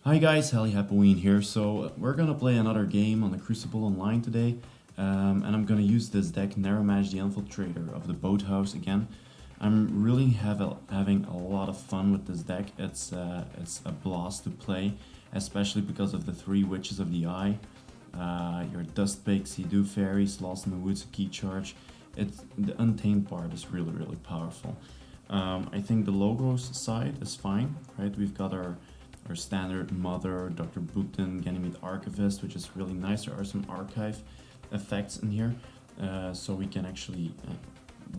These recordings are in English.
Hi guys, Halloween here. So we're gonna play another game on the Crucible online today, and I'm gonna use this deck, Naramash the Infiltrator of the Boathouse again. I'm really having a lot of fun with this deck. It's a blast to play, especially because of the three Witches of the Eye, your Dust Pixie, Do Fairies, Lost in the Woods, KeyCharge. The Untamed part is really powerful. I think the logos side is fine, right? We've got our standard Mother, Dr. Bookton, Ganymede Archivist, which is really nice. There are some archive effects in here, so we can actually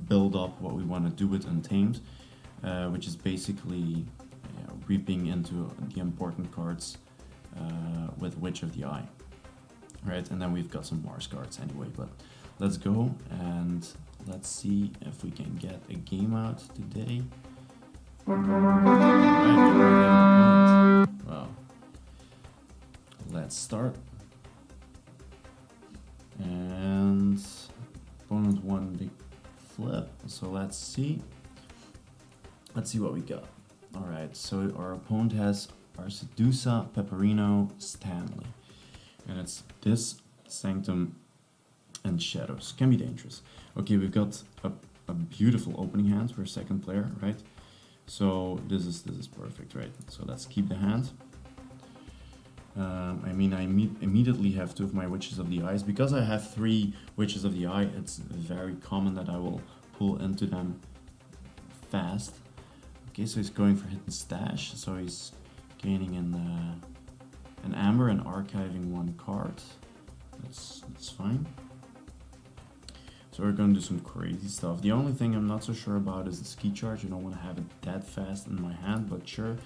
build up what we want to do with Untamed, which is basically reaping into the important cards with Witch of the Eye. Right, and then we've got some Mars cards anyway, but let's go and let's see if we can get a game out today. Wow. Let's start. And opponent won big flip, so let's see. Let's see what we got. Alright, so our opponent has Arciduca, Peperino, Stanley. And it's this, Sanctum, and Shadows. Can be dangerous. Okay, we've got a beautiful opening hand for a second player, right? So this is perfect, right? So let's keep the hand. I immediately have two of my Witches of the Eyes. Because I have three Witches of the Eye, it's very common that I will pull into them fast. Okay, so he's going for Hidden Stash. So he's gaining an Amber and archiving one card. That's fine. So we're going to do some crazy stuff. The only thing I'm not so sure about is the KeyCharge. I don't want to have it that fast in my hand, but sure.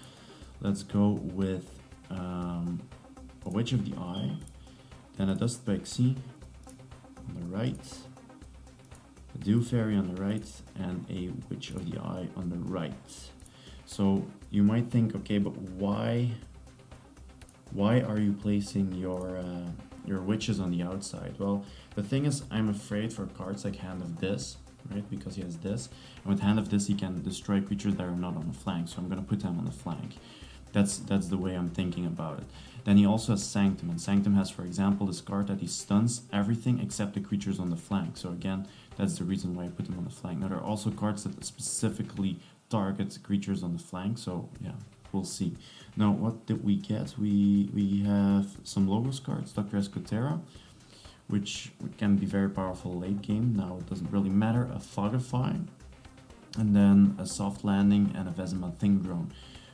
Let's go with a Witch of the Eye, then a Dust Pixie on the right, a Dew Fairy on the right, and a Witch of the Eye on the right. So you might think, okay, but why are you placing your witches on the outside? Well, the thing is, I'm afraid for cards like Hand of This, right? Because he has this, and with Hand of This, he can destroy creatures that are not on the flank. So I'm gonna put them on the flank. That's the way I'm thinking about it. Then he also has Sanctum, and Sanctum has, for example, this card that he stuns everything except the creatures on the flank. So again, that's the reason why I put him on the flank. Now there are also cards that specifically target creatures on the flank. So yeah, we'll see. Now, what did we get? We have some Logos cards, Dr. Escotera, which can be very powerful late game. Now, it doesn't really matter. A Fogify, and then a Soft Landing and a Vesemir Thinggrown.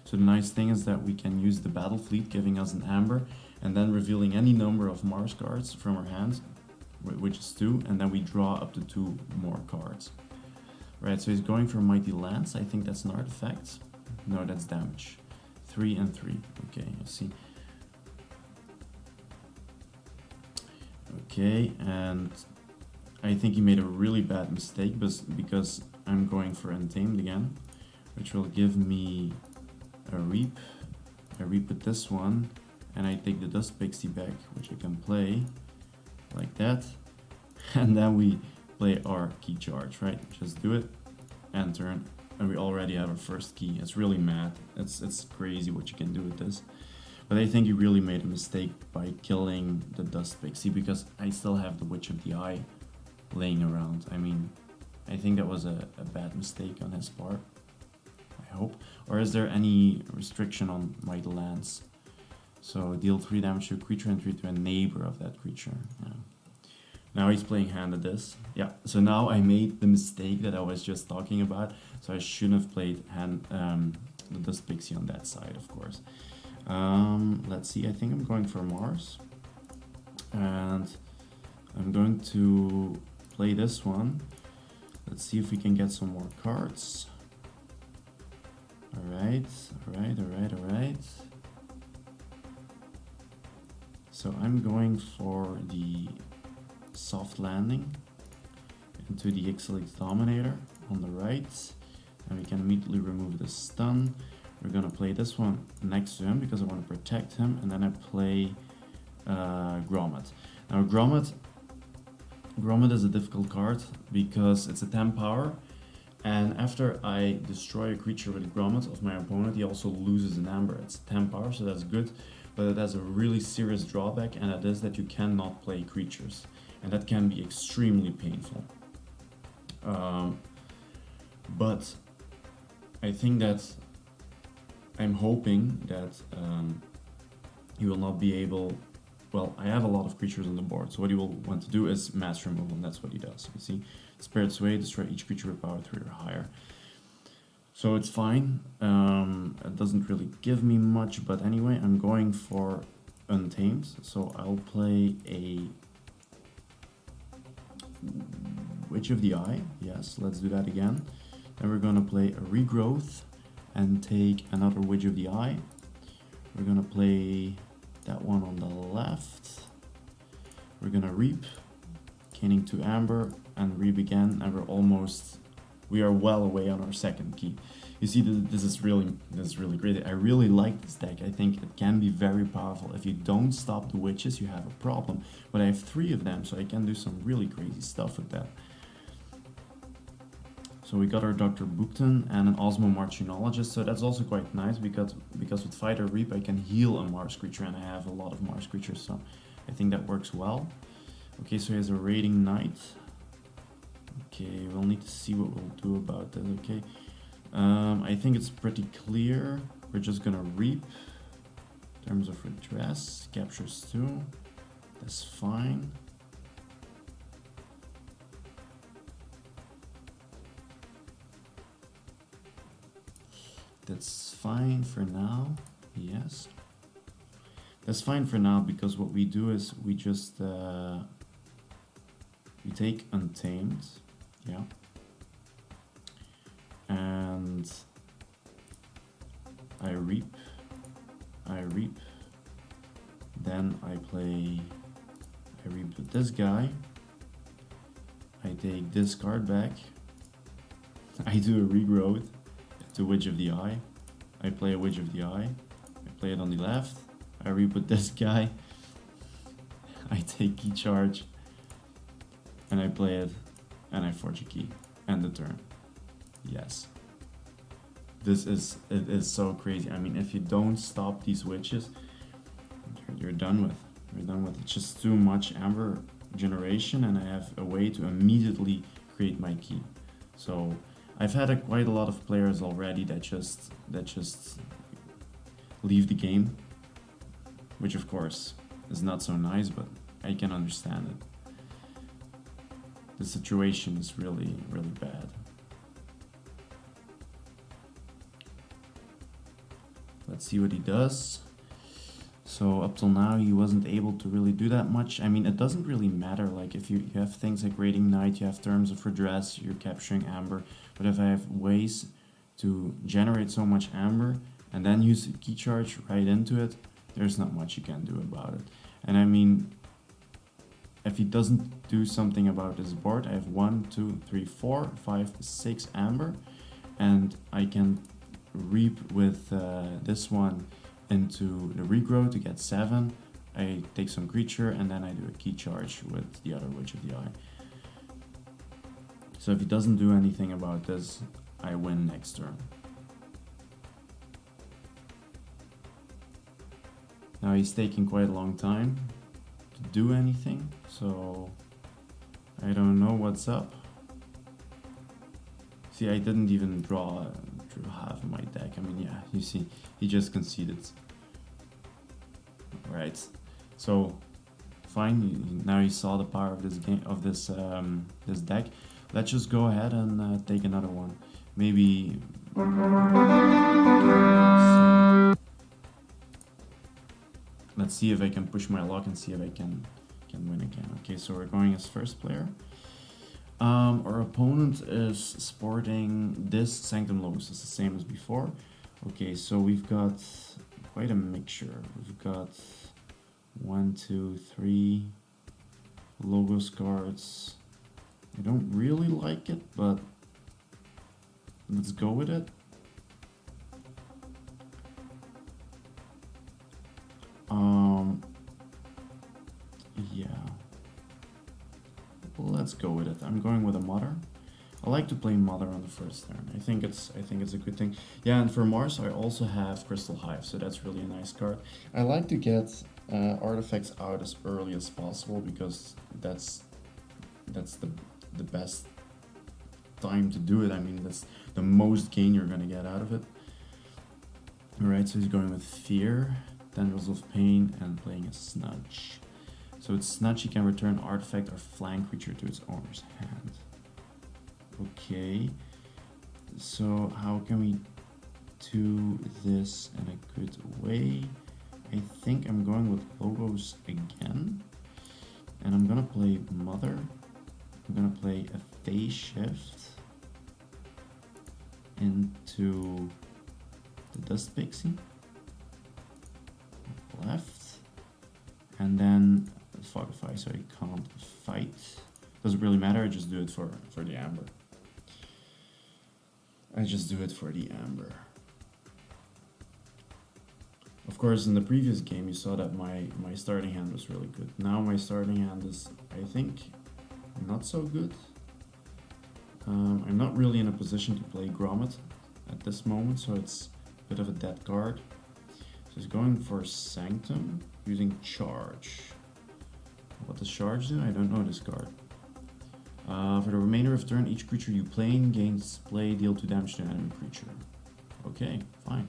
So the nice thing is that we can use the Battle Fleet, giving us an Amber, and then revealing any number of Mars cards from our hands, which is 2, and then we draw up to 2 more cards. Right, so he's going for Mighty Lance. I think that's an artifact. No, that's damage. 3 and 3. Okay, I see. Okay, and I think he made a really bad mistake because I'm going for Untamed again, which will give me a Reap. I Reap with this one, and I take the Dust Pixie back, which I can play like that. And then we play our KeyCharge, right? Just do it, end turn. And we already have our first key. It's really mad. It's crazy what you can do with this. But I think he really made a mistake by killing the Dust Pixie, because I still have the Witch of the Eye laying around. I mean, I think that was a bad mistake on his part. I hope. Or is there any restriction on Mighty Lance? So deal 3 damage to a creature and 3 to a neighbor of that creature. Yeah. Now he's playing Hand of This. Yeah, so now I made the mistake that I was just talking about. So I shouldn't have played the Dust Pixie on that side, of course. Let's see, I think I'm going for Mars. And I'm going to play this one. Let's see if we can get some more cards. Alright. So I'm going for the Soft Landing into the Ixalig's Dominator on the right, and we can immediately remove the stun. We're gonna play this one next to him because I want to protect him, and then I play Grommet. Now Grommet is a difficult card because it's a 10 power, And after I destroy a creature with Grommet of my opponent, he also loses an Amber. It's 10 power, so that's good, but it has a really serious drawback, and that is that you cannot play creatures, and that can be extremely painful. But I think that I'm hoping that he will not be able. Well, I have a lot of creatures on the board, so what he will want to do is mass removal, and that's what he does. You see, Spirit Sway, destroy each creature with power 3 or higher. So it's fine. It doesn't really give me much, but anyway, I'm going for Untamed. So I'll play a Witch of the Eye. Yes, let's do that again. Then we're gonna play a Regrowth and take another Witch of the Eye. We're gonna play that one on the left. We're gonna Reap, Caning to Amber, and Reap again, and we are well away on our second key. You see, this is really great. I really like this deck. I think it can be very powerful. If you don't stop the witches, you have a problem. But I have 3 of them, so I can do some really crazy stuff with that. So we got our Dr. Bookton and an Osmo Marchinologist, so that's also quite nice because with Fighter Reap I can heal a Mars creature, and I have a lot of Mars creatures, so I think that works well. Okay, so he has a Raiding Knight. Okay, we'll need to see what we'll do about that, okay. I think it's pretty clear. We're just gonna Reap. In terms of Redress, captures 2. That's fine. That's fine for now, yes. That's fine for now, because what we do is we just we take Untamed, yeah, and I Reap, then I Reap with this guy, I take this card back, I do a Regrowth, to Witch of the Eye, I play a Witch of the Eye, I play it on the left, I Reap with this guy, I take Key Charge, and I play it, and I forge a key, end the turn. Yes. It is so crazy. I mean, if you don't stop these witches, you're done with. You're done with. It's just too much Amber generation, and I have a way to immediately create my key. So I've had quite a lot of players already that just leave the game, which of course is not so nice, but I can understand it. The situation is really, really bad. Let's see what he does. So up till now he wasn't able to really do that much. I mean, it doesn't really matter, like if you have things like Raiding Knight, you have terms of redress, you're capturing Amber, but if I have ways to generate so much Amber and then use the Key Charge right into it, there's not much you can do about it. And I mean, if he doesn't do something about this board, I have 1, 2, 3, 4, 5, 6 Amber, and I can Reap with this one into the Regrow to get 7. I take some creature, and then I do a Key Charge with the other Witch of the Eye. So if he doesn't do anything about this, I win next turn. Now he's taking quite a long time to do anything, so I don't know what's up. See, I didn't even draw half of my deck. I mean, yeah, you see, he just conceded. Right, so fine. Now you saw the power of this game, of this this deck. Let's just go ahead and take another one. Maybe. Let's see if I can push my luck and see if I can win again. Okay, so we're going as first player. Our opponent is sporting this Sanctum Logos. It's the same as before. Okay, so we've got quite a mixture. We've got 1, 2, 3 Logos cards. I don't really like it, but let's go with it. Yeah. Let's go with it. I'm going with a Mother. I like to play Mother on the first turn. I think it's a good thing. Yeah, and for Mars I also have Crystal Hive, so that's really a nice card. I like to get artifacts out as early as possible because that's the best time to do it. I mean, that's the most gain you're gonna get out of it. Alright, so he's going with Fear, Tendrils of Pain, and playing a Snudge. So with Snudge he can return artifact or flank creature to its owner's hand. Okay, so how can we do this in a good way? I think I'm going with Logos again. And I'm gonna play Mother. I'm gonna play a Phase Shift into the Dust Pixie. Left. And then Fogify, so I can't fight. Doesn't really matter, I just do it for the Amber. I just do it for the Amber. Of course, in the previous game you saw that my starting hand was really good. Now my starting hand is, I think, not so good. I'm not really in a position to play Grommet at this moment, so it's a bit of a dead card. So he's going for Sanctum, using Charge. What does Charge do? I don't know this card. For the remainder of turn, each creature you play gains play, deal 2 damage to an enemy creature. Okay, fine.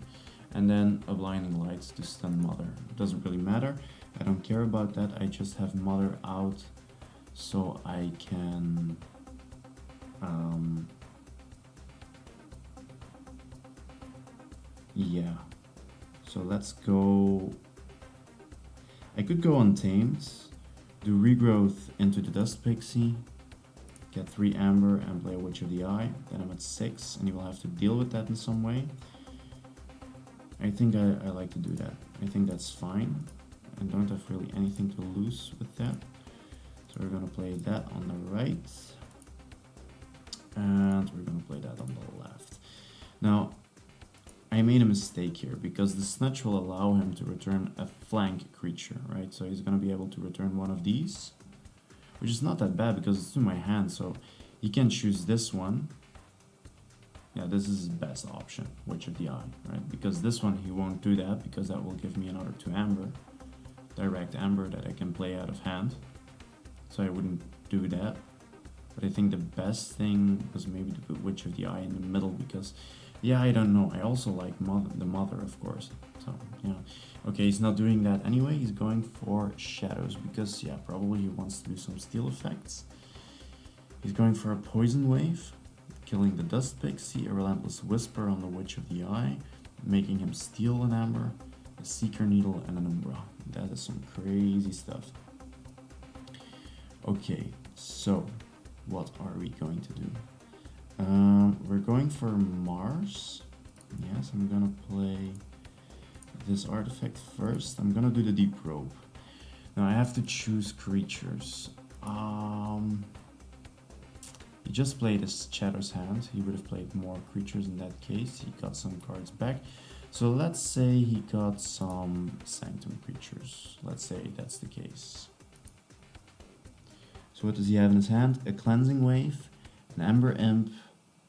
And then a Blinding Light to stun Mother. It doesn't really matter. I don't care about that. I just have Mother out so I can yeah. So let's go. I could go Untamed, do Regrowth into the Dust Pixie, get 3 Amber and play a Witch of the Eye. Then I'm at 6 and you will have to deal with that in some way. I think I like to do that. I think that's fine. I don't have really anything to lose with that. So we're gonna play that on the right. And we're gonna play that on the left. Now, I made a mistake here because the Snatch will allow him to return a flank creature, right? So he's gonna be able to return one of these, which is not that bad because it's to my hand, so he can choose this one. Yeah, this is his best option, Witch of the Eye, right? Because this one he won't do that because that will give me another 2 Amber, direct Amber that I can play out of hand. So I wouldn't do that. But I think the best thing was maybe to put Witch of the Eye in the middle because, yeah, I don't know. I also like the Mother, of course. So, yeah. Okay, he's not doing that anyway. He's going for Shadows because, yeah, probably he wants to do some steal effects. He's going for a Poison Wave, killing the Dust Pixie, a Relentless Whisper on the Witch of the Eye, making him steal an Amber, a Seeker Needle, and an Umbra. That is some crazy stuff. Okay, so what are we going to do? We're going for Mars. Yes, I'm gonna play this artifact first. I'm gonna do the Deep Rope. Now I have to choose creatures. He just played his Shadow's Hand. He would have played more creatures in that case. He got some cards back. So let's say he got some Sanctum creatures. Let's say that's the case. So what does he have in his hand? A Cleansing Wave, an Ember Imp,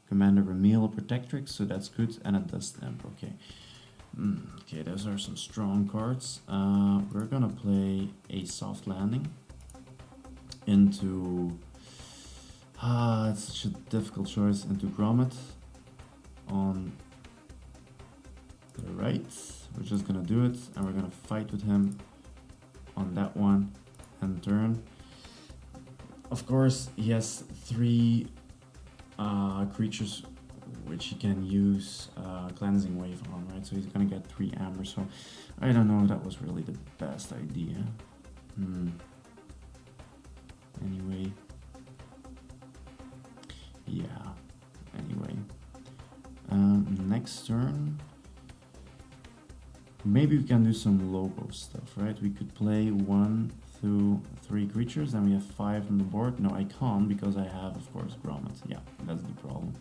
Commander Remil, a Protectrix, so that's good, and a Dust Imp. Okay. Okay, those are some strong cards. We're gonna play a Soft Landing into... it's such a difficult choice, into Grommet on the right. We're just gonna do it, and we're gonna fight with him on that one and turn. Of course, he has 3 creatures which he can use Cleansing Wave on, right? So he's gonna get 3 Amber, so I don't know if that was really the best idea. Anyway. Yeah, anyway. Next turn, maybe we can do some logo stuff, right? We could play 1, 2, 3 creatures, then we have 5 on the board. No, I can't because I have, of course, Grommet. Yeah, that's the problem.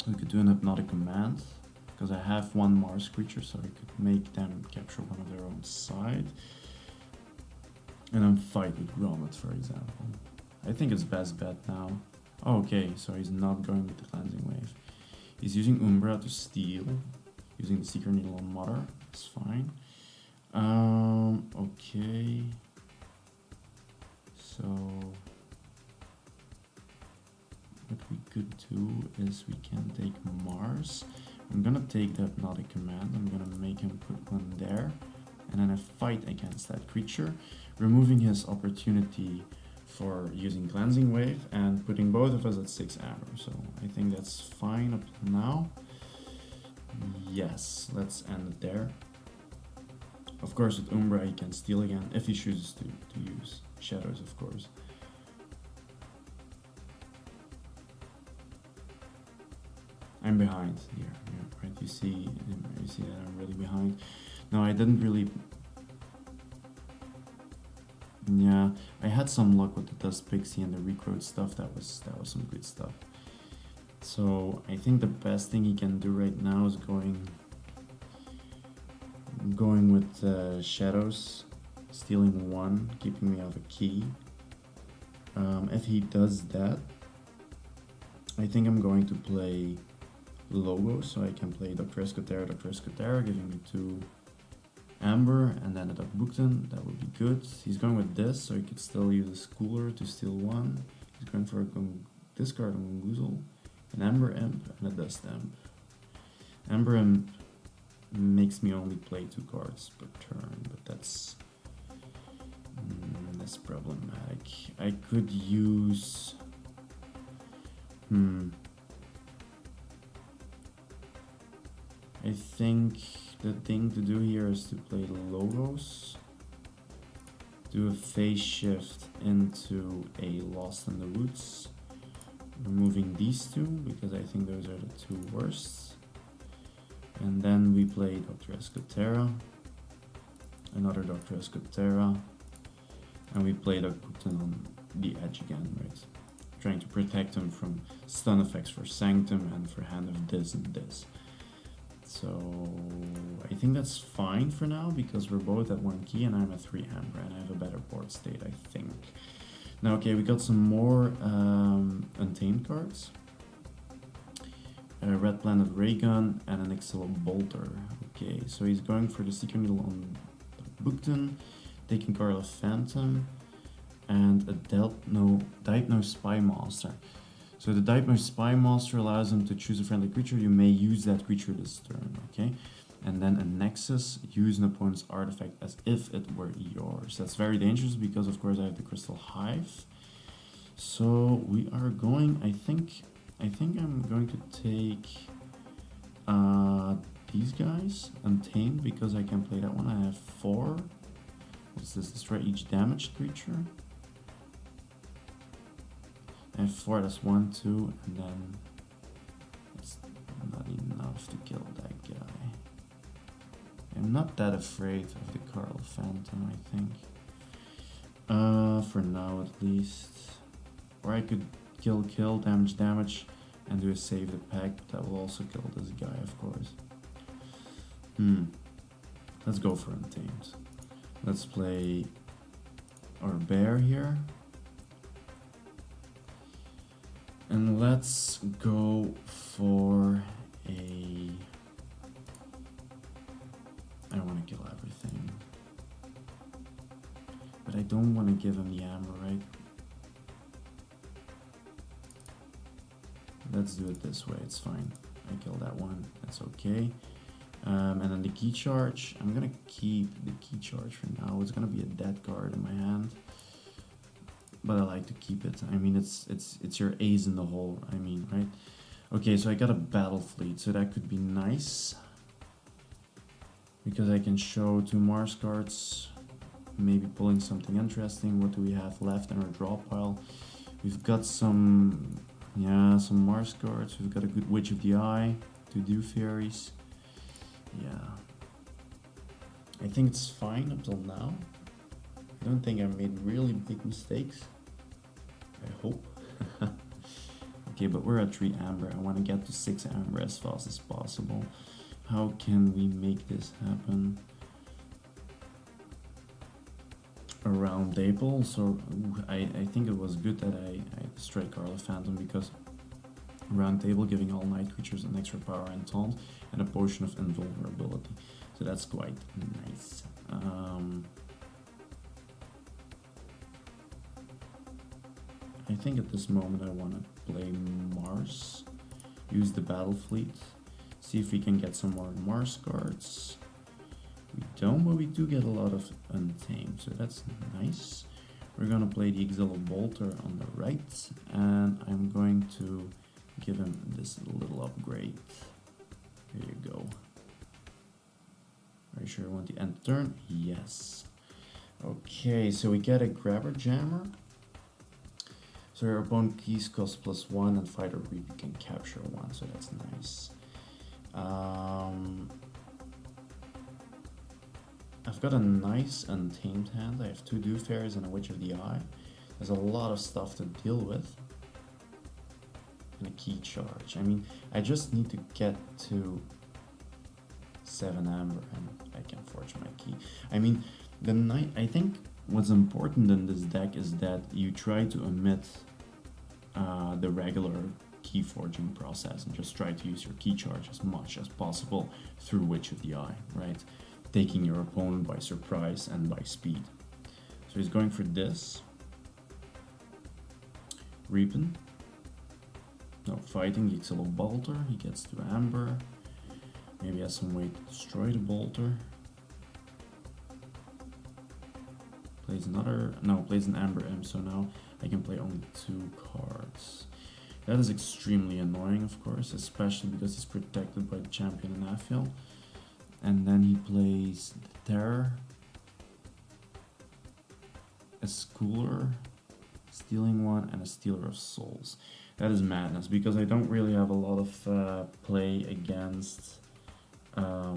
We could do an Hypnotic Command because I have 1 Mars creature, so I could make them capture one of their own side. And then fight with Grommet, for example. I think it's best bet now. Okay, so he's not going with the Cleansing Wave. He's using Umbra to steal, using the Seeker Needle on Mother. That's fine. Okay. So what we could do is we can take Mars. I'm gonna take the Hypnotic Command. I'm gonna make him put one there, and then I fight against that creature, removing his opportunity for using Cleansing Wave and putting both of us at 6 amber. So I think that's fine up to now. Yes, let's end it there. Of course, with Umbra he can steal again if he chooses to use Shadows, of course. I'm behind here, yeah, right? You see that I'm really behind. No, I didn't really. Yeah, I had some luck with the Dust Pixie and the Recruit stuff. That was some good stuff. So I think the best thing he can do right now is going with Shadows, stealing 1, keeping me out of a key. If he does that, I think I'm going to play Logo, so I can play Dr. Escotera, giving me 2 Amber, and then a Bukton. That would be good. He's going with this, so he could still use a Schooler to steal 1. He's going for a discard on Gunguzel, an Amber Imp, and a Dust Imp. Amber Imp makes me only play 2 cards per turn, but that's problematic. I could use I think the thing to do here is to play the Logos, do a phase shift into a Lost in the Woods, removing these 2 because I think those are the 2 worst. And then we play Dr. Escotera, another Dr. Escotera, and we play Dr. Bukton on the edge again, right? Trying to protect him from stun effects for Sanctum and for hand of this and this. So I think that's fine for now because we're both at 1 key and I'm at 3 amber and I have a better board state, I think. Now, okay, we got some more Untamed cards. A Red Planet Raygun and an Exile Bolter. Okay, so he's going for the Seeker Needle on Bukton, taking card of Phantom, and a Diagnose Spy Master. So the Diagnose Spy Master allows him to choose a friendly creature. You may use that creature this turn, okay? And then a Nexus, use an opponent's artifact as if it were yours. That's very dangerous because, of course, I have the Crystal Hive. So we are going, I think I'm going to take these guys, Untamed, because I can play that one. I have 4. What's this? Destroy each damaged creature. I have 4, that's 1, 2, and then that's not enough to kill that guy. I'm not that afraid of the Carl Phantom, I think. For now at least. Or I could kill, damage, and do a save the pack, but that will also kill this guy, of course. Let's go for Untamed. Let's play our bear here. And let's go for a... I want to kill everything. But I don't want to give him the amber, right? Let's do it this way, it's fine. I kill that one, that's okay. And then the Key Charge, I'm gonna keep the Key Charge for now. It's gonna be a dead card in my hand. But I like to keep it. I mean, it's your ace in the hole, I mean, right? Okay, so I got a Battle Fleet, so that could be nice. Because I can show 2 Mars cards, maybe pulling something interesting. What do we have left in our draw pile? We've got some Mars cards. We've got a good Witch of the Eye, 2 Dew Fairies. Yeah. I think it's fine up till now. I don't think I made really big mistakes. I hope. Okay, but we're at 3 amber. I want to get to 6 amber as fast as possible. How can we make this happen? a round table, so I think it was good that I destroyed Carla Phantom, because round table giving all night creatures an extra power and taunt and a potion of invulnerability, so that's quite nice. I think at this moment I want to play Mars, use the battle fleet, see if we can get some more Mars cards. We don't, but we do get a lot of Untamed, so that's nice. We're gonna play the Exile Bolter on the right, and I'm going to give him this little upgrade. There you go. Are you sure you want the end turn? Yes. Okay, so we get a Grabber Jammer. So your opponent keys cost +1 and fight or reap, you can capture 1, so that's nice. I've got a nice Untamed hand. I have 2 Dew Fairies and a Witch of the Eye. There's a lot of stuff to deal with. And a key charge. I mean, I just need to get to 7 Amber and I can forge my key. I mean, I think what's important in this deck is that you try to omit the regular key forging process and just try to use your key charge as much as possible through Witch of the Eye, right? Taking your opponent by surprise and by speed. So he's going for this. Reaping. No, fighting the Exile Bolter. He gets to Amber. Maybe has some way to destroy the Bolter. Plays another, no, plays an Amber Imp, so now I can play only 2 cards. That is extremely annoying, of course, especially because he's protected by the champion in Afiel. And then he plays the Terror, a Schooler, stealing 1, and a Stealer of Souls. That is madness, because I don't really have a lot of play against... I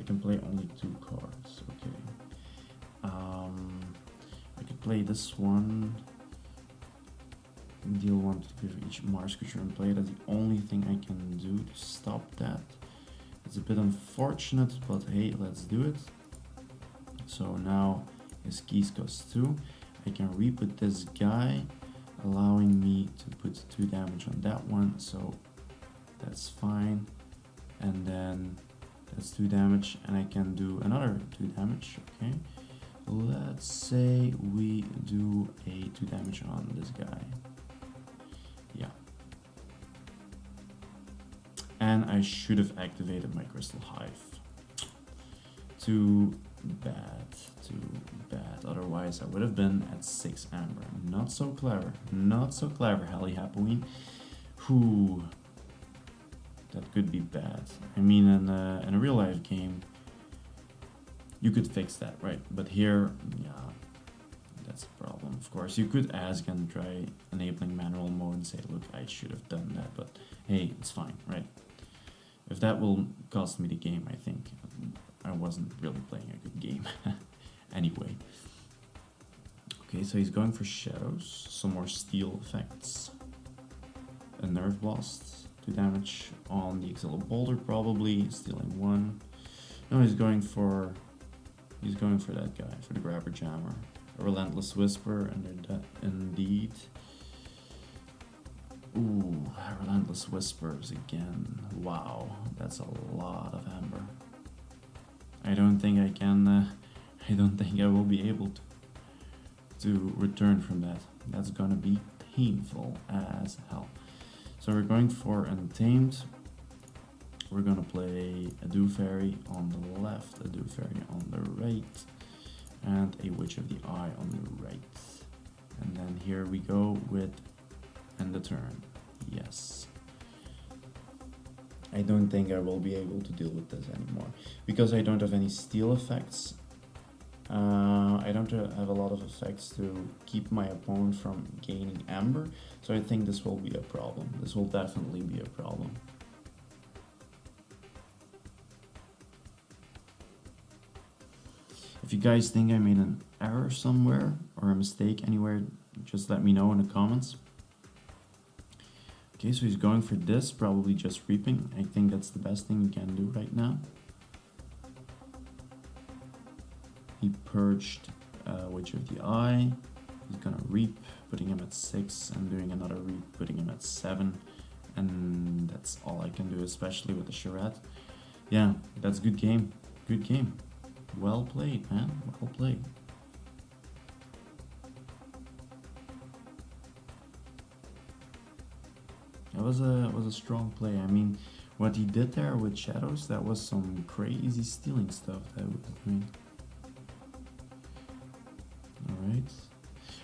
can play only 2 cards, okay. I could play this one, deal 1 to give each Mars creature in play. That's the only thing I can do to stop that. It's a bit unfortunate, but hey, let's do it. So now his keys cost 2. I can reap with this guy, allowing me to put 2 damage on that one, so that's fine. And then that's 2 damage, and I can do another 2 damage, okay? Let's say we do a 2 damage on this guy. Yeah. And I should have activated my Crystal Hive. Too bad, too bad. Otherwise I would have been at 6 Amber. Not so clever, not so clever, Hallie Halloween. Whew. That could be bad. I mean, in a real life game, you could fix that, right? But here, yeah, that's a problem. Of course, you could ask and try enabling manual mode and say, look, I should have done that, but hey, it's fine, right? If that will cost me the game, I think I wasn't really playing a good game. Anyway. Okay, so he's going for Shadows, some more steel effects, a Nerve Blast, 2 damage on the Exile Boulder, probably stealing 1. No, he's going for that guy, for the Grabber Jammer. A Relentless Whisper, and indeed. Ooh, Relentless Whispers again. Wow, that's a lot of Amber. I don't think I can. I don't think I will be able to return from that. That's gonna be painful as hell. So we're going for Untamed. We're gonna play a Dew Fairy on the left, a Dew Fairy on the right, and a Witch of the Eye on the right. And then here we go with end the turn. Yes. I don't think I will be able to deal with this anymore because I don't have any steel effects. I don't have a lot of effects to keep my opponent from gaining Amber, so I think this will be a problem. This will definitely be a problem. If you guys think I made an error somewhere or a mistake anywhere, just let me know in the comments. Okay, so he's going for this, probably just reaping. I think that's the best thing you can do right now. He purged Witch of the Eye. He's gonna reap, putting him at 6, and doing another reap, putting him at 7. And that's all I can do, especially with the charrette. Yeah, that's good game. Good game. Well played, man. Well played. That was a strong play. I mean, what he did there with shadows, that was some crazy stealing stuff that was doing. Alright.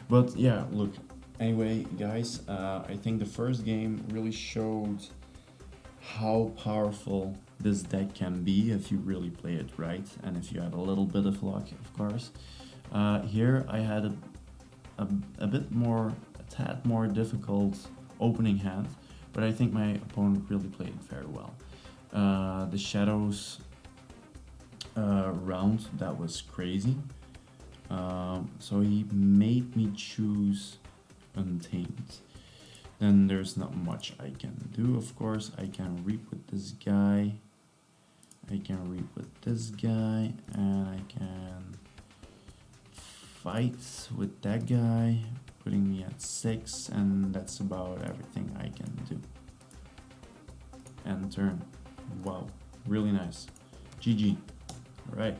But yeah, look. Anyway, guys, I think the first game really showed how powerful this deck can be if you really play it right, and if you have a little bit of luck, of course. Here I had a bit more, a tad more difficult opening hand, but I think my opponent really played it very well. The shadows round, that was crazy. So he made me choose Untamed. Then there's not much I can do, of course. I can reap with this guy. I can reap with this guy. And I can fight with that guy, putting me at 6. And that's about everything I can do. End turn. Wow, really nice. GG. Alright.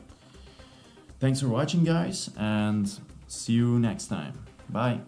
Thanks for watching, guys, and see you next time. Bye.